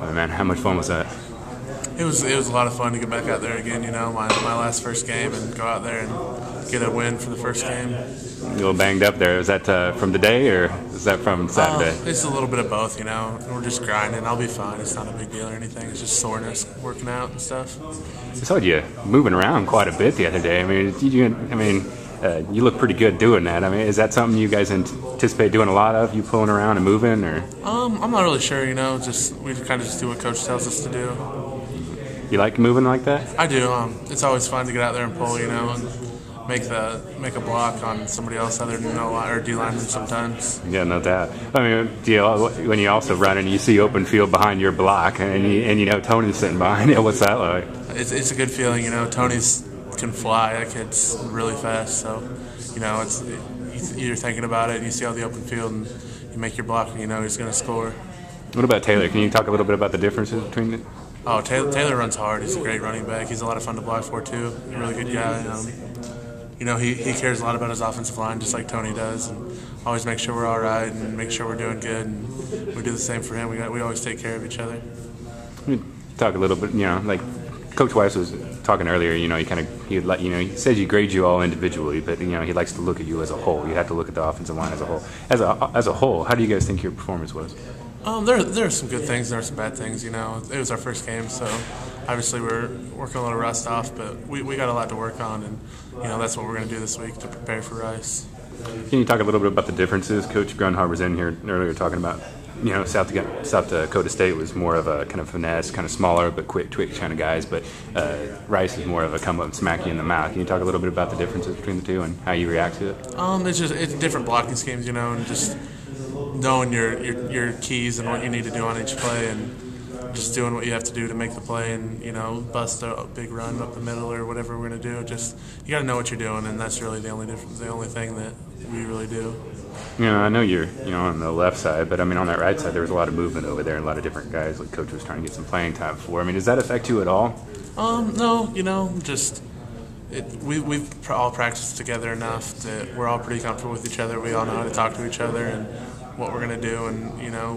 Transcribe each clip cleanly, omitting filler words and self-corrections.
Oh, man, how much fun was that? It was a lot of fun to get back out there again. You know, my first game, and go out there and get a win for the first game. A little banged up there. Is that from today or is that from Saturday? It's a little bit of both. You know, we're just grinding. I'll be fine. It's not a big deal or anything. It's just soreness, working out and stuff. I saw you moving around quite a bit the other day. I mean, you look pretty good doing that. I mean, is that something you guys anticipate doing a lot of? You pulling around and moving, or? I'm not really sure. You know, we kind of just do what coach tells us to do. You like moving like that? I do. It's always fun to get out there and pull. You know, and make a block on somebody else other than or D lineman sometimes. Yeah, no doubt. I mean, when you also run and you see open field behind your block, and you know Tony's sitting behind you, what's that like? It's a good feeling. You know, Tony's can fly. That kid's really fast. So, you know, you're thinking about it, and you see all the open field, and you make your block, and you know he's going to score. What about Taylor? Can you talk a little bit about the differences between the? Oh, Taylor runs hard. He's a great running back. He's a lot of fun to block for too. He's a really good guy. You know, he cares a lot about his offensive line, just like Tony does, and always make sure we're all right and make sure we're doing good. And we do the same for him. We always take care of each other. Talk a little bit, you know, like Coach Weiss was talking earlier. You know, he says he grades you all individually, but you know he likes to look at you as a whole. You have to look at the offensive line as a whole. As a whole, how do you guys think your performance was? There are some good things, there are some bad things. You know, it was our first game, so obviously we're working a little rust off, but we got a lot to work on, and you know that's what we're going to do this week to prepare for Rice. Can you talk a little bit about the differences? Coach Grunhard was in here earlier talking about, you know, South Dakota State was more of a kind of finesse, kind of smaller but quick twitch kind of guys, but Rice is more of a come up and smack you in the mouth. Can you talk a little bit about the differences between the two and how you react to it? It's different blocking schemes, you know, and just knowing your keys and what you need to do on each play, and just doing what you have to do to make the play, and you know, bust a big run up the middle or whatever we're going to do. Just you got to know what you're doing, and that's really the only thing that we really do. You know, I know you're on the left side, but I mean on that right side there was a lot of movement over there and a lot of different guys. Like Coach was trying to get some playing time for. I mean, does that affect you at all? No, you know, just. We've all practiced together enough that we're all pretty comfortable with each other. We all know how to talk to each other and what we're going to do, and you know,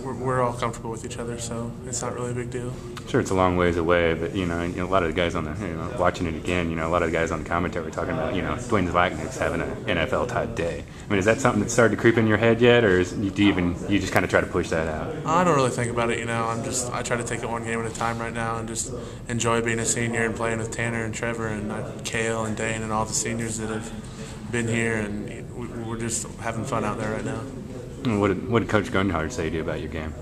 we're all comfortable with each other, so it's not really a big deal. Sure, it's a long ways away, but you know, a lot of the guys on the watching it again, you know, a lot of the guys on the commentary were talking about, you know, Duane Zlatnik's having an NFL type day. I mean, is that something that started to creep in your head yet, or do you just kind of try to push that out? I don't really think about it, you know. I try to take it one game at a time right now and just enjoy being a senior and playing with Tanner and Trevor and Kale and Dane and all the seniors that have been here, and we're just having fun out there right now. What did Coach Grunhard say to you about your game?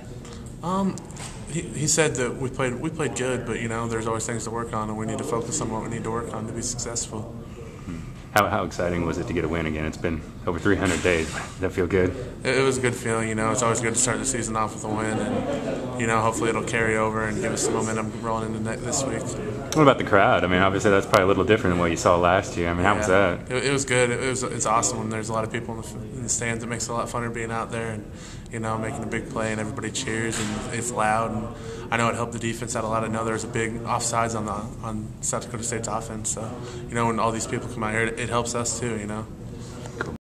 He said that we played good, but you know, there's always things to work on, and we need to focus on what we need to work on to be successful. How exciting was it to get a win again? It's been over 300 days. Does that feel good? It was a good feeling, you know. It's always good to start the season off with a win, and you know, hopefully it'll carry over and give us some momentum rolling into this week. What about the crowd? I mean, obviously that's probably a little different than what you saw last year. I mean, how was that? It was good. It's awesome when there's a lot of people in the stands. It makes it a lot funner being out there and, you know, making a big play and everybody cheers and it's loud. And I know it helped the defense out a lot. I know there's a big offsides on South Dakota State's offense. So, you know, when all these people come out here, it helps us too, you know.